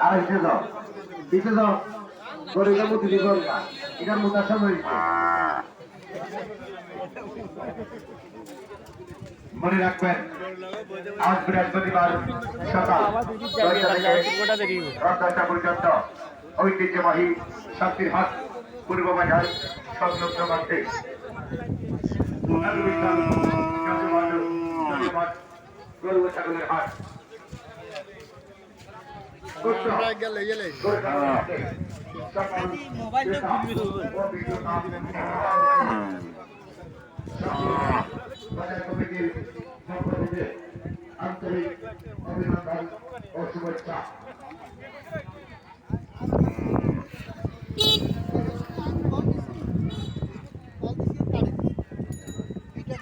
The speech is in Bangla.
আর এসে যাও পিছে যাও গরিবের মধ্যে দিবেন না এটার মোটা সময় মনে রাখবেন আজ বৃহস্পতিবার সকাল 9টা থেকে রাত 10টা পর্যন্ত ঐতিহ্যবাহী শান্তির হাট পূর্ব বাজার সংলগ্ন মাঠে গরু ছাগলের হাট বাজার কমিটির পক্ষ থেকে আন্তরিক অভিনন্দন ও শুভেচ্ছা। এটা